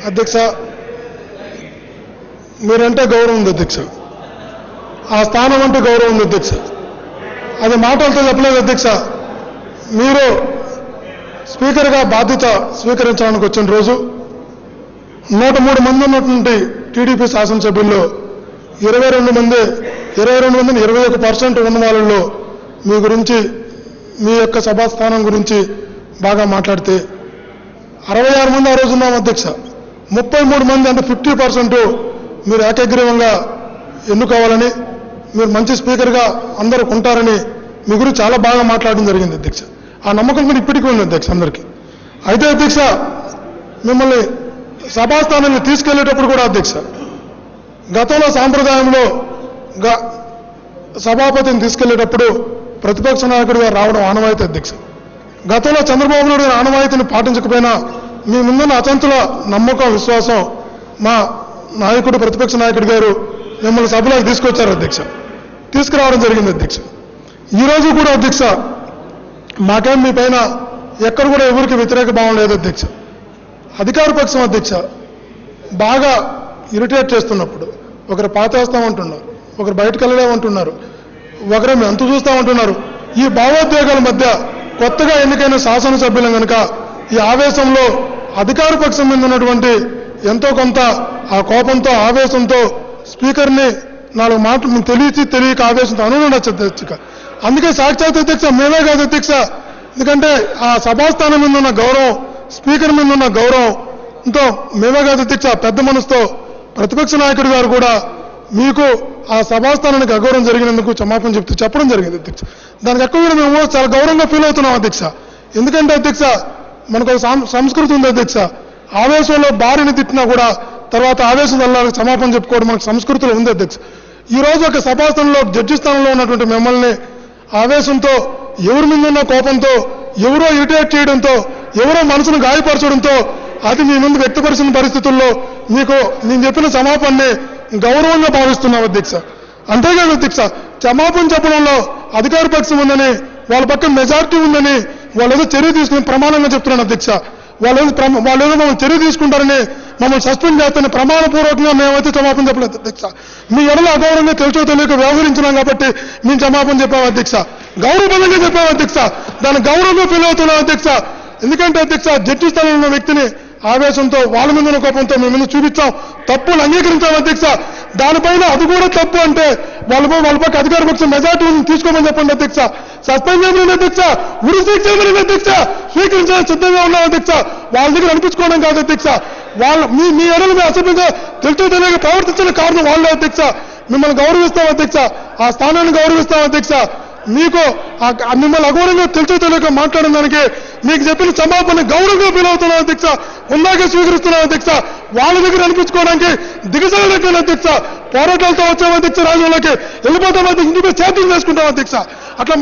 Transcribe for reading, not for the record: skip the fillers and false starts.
అధ్యక్ష, మీరంటే గౌరవం ఉంది అధ్యక్ష, ఆ స్థానం అంటే గౌరవం ఉంది అధ్యక్ష. అది మాటలతో చెప్పలేదు అధ్యక్ష. మీరు స్పీకర్గా బాధ్యత స్వీకరించడానికి వచ్చిన రోజు 103 మంది ఉన్నటువంటి టీడీపీ శాసనసభ్యుల్లో 22 మందిని 21% ఉన్న వాళ్ళలో మీ గురించి, మీ యొక్క సభా స్థానం గురించి బాగా మాట్లాడితే 66 మంది ఆ రోజు ఉన్నాం అధ్యక్ష. 33 మంది అంటే 50% మీరు ఏకగ్రీవంగా ఎన్నుకోవాలని, మీరు మంచి స్పీకర్గా అందరూ ఉంటారని మీ గురించి చాలా బాగా మాట్లాడడం జరిగింది అధ్యక్ష. ఆ నమ్మకం కూడా ఇప్పటికీ ఉంది అధ్యక్ష అందరికీ. అయితే అధ్యక్ష, మిమ్మల్ని సభాస్థానాన్ని తీసుకెళ్లేటప్పుడు కూడా అధ్యక్ష, గతంలో సాంప్రదాయంలో సభాపతిని తీసుకెళ్లేటప్పుడు ప్రతిపక్ష నాయకుడిగా రావడం ఆనవాయితీ అధ్యక్ష. గతంలో చంద్రబాబు నాయుడు గారి ఆనవాయితీని పాటించకపోయినా మీ ముందున్న అచంతుల నమ్మకం, విశ్వాసం మా నాయకుడు, ప్రతిపక్ష నాయకుడు గారు మిమ్మల్ని సభలోకి తీసుకొచ్చారు అధ్యక్ష, తీసుకురావడం జరిగింది అధ్యక్ష. ఈరోజు కూడా అధ్యక్ష, మాకేం మీ పైన ఎక్కడ కూడా ఎవరికి వ్యతిరేక భావం లేదు అధ్యక్ష. అధికార పక్షం అధ్యక్ష బాగా ఇరిటేట్ చేస్తున్నప్పుడు ఒకరు పాతేస్తామంటున్నారు, ఒకరు బయటకు వెళ్ళలేమంటున్నారు, ఒకరేమో ఎంత చూస్తామంటున్నారు. ఈ భావోద్వేగాల మధ్య కొత్తగా ఎన్నికైన శాసనసభ్యులం కనుక ఈ ఆవేశంలో అధికార పక్షం మీద ఉన్నటువంటి ఎంతో కొంత ఆ కోపంతో, ఆవేశంతో స్పీకర్ని 4 మాటలు తెలియక ఆవేశంతో అనుండొచ్చు అధ్యక్ష. అందుకే సాక్షాత్ అధ్యక్ష మేమే కాదు అధ్యక్ష, ఎందుకంటే ఆ సభాస్థానం మీద ఉన్న గౌరవం, స్పీకర్ మీద ఉన్న గౌరవంతో మేమే కాదు అధ్యక్ష, పెద్ద మనసుతో ప్రతిపక్ష నాయకుడు గారు కూడా మీకు ఆ సభాస్థానానికి అగౌరవం జరిగినందుకు క్షమాపణ చెప్పడం జరిగింది అధ్యక్ష. దానికి ఎక్కువ కూడా మేము చాలా గౌరవంగా ఫీల్ అవుతున్నాం అధ్యక్ష. ఎందుకంటే అధ్యక్ష, మనకు ఒక సంస్కృతి ఉంది అధ్యక్ష, ఆవేశంలో భార్యని తిట్టినా కూడా తర్వాత ఆవేశం వల్ల క్షమాపణ చెప్పుకోవడం మనకు సంస్కృతిలో ఉంది అధ్యక్ష. ఈ రోజు ఒక సభాస్థానంలో, జడ్జి స్థానంలో ఉన్నటువంటి మిమ్మల్ని ఆవేశంతో, ఎవరి మీద ఉన్న కోపంతో, ఎవరో ఇరిటేట్ చేయడంతో, ఎవరో మనసును గాయపరచడంతో అది మీ ముందు వ్యక్తపరిచిన పరిస్థితుల్లో మీకు నేను చెప్పిన క్షమాపణని గౌరవంగా భావిస్తున్నాం అధ్యక్ష. అంతేకాదు అధ్యక్ష, క్షమాపణ చెప్పడంలో అధికార పక్షం ఉందని, వాళ్ళ పక్కన మెజారిటీ ఉందని వాళ్ళు ఏదో చర్య తీసుకుని ప్రమాణంగా చెప్తున్నాను అధ్యక్ష. వాళ్ళు ఏదో మమ్మల్ని చర్య తీసుకుంటారని, మమ్మల్ని సస్పెండ్ చేస్తారని ప్రమాణపూర్వకంగా మేమైతే క్షమాపణ చెప్పలేదు అధ్యక్ష. మీ ఎడలో అగౌరవంగా తెలుసో తెలియక వ్యవహరించినాం కాబట్టి మేము క్షమాపణ చెప్పాము అధ్యక్ష, గౌరవపరంగా చెప్పాము అధ్యక్ష, దాని గౌరవంగా ఫీల్ అవుతున్నాం అధ్యక్ష. ఎందుకంటే అధ్యక్ష, జడ్జి స్థానంలో ఉన్న వ్యక్తిని ఆవేశంతో, వాళ్ళ మీద ఉన్న కోపంతో మేము ముందు చూపించాం, తప్పులు అంగీకరించాం అధ్యక్ష. దానిపైన అది కూడా తప్పు అంటే వాళ్ళ పక్క అధికార పక్షం మెజార్టీ తీసుకోమని చెప్పండి అధ్యక్ష. సస్పెండ్ చేయమని అధ్యక్ష, ఉరిశిక్ష చేయమని అధ్యక్ష, స్వీకరించడానికి సిద్ధంగా ఉన్నాం అధ్యక్ష. వాళ్ళ దగ్గర అనిపించుకోవడం కాదు అధ్యక్ష, మీ ఎడలు మీ అసభ్యంగా తెలుసు తెలియక ప్రవర్తించిన కారణం వాళ్ళే అధ్యక్ష. మిమ్మల్ని గౌరవిస్తాం అధ్యక్ష, ఆ స్థానాన్ని గౌరవిస్తాం అధ్యక్ష. మీకు మిమ్మల్ని అగౌరవంగా తెలుసు తెలియక మాట్లాడిన దానికి మీకు చెప్పిన క్షమాపణ గౌరవంగా ఫీల్ అవుతున్నాం అధ్యక్ష, ఉన్నాకే స్వీకరిస్తున్నాం అధ్యక్ష. వాళ్ళ దగ్గర అనిపించుకోవడానికి దిగజారలేకపోయిన అధ్యక్ష, పోరాటాలతో వచ్చాం అధ్యక్ష, రాజ్యంలోకి వెళ్ళిపోతాం అధ్యక్ష, ఇంటిపై చేతులు చేసుకుంటాం అధ్యక్ష. అట్లా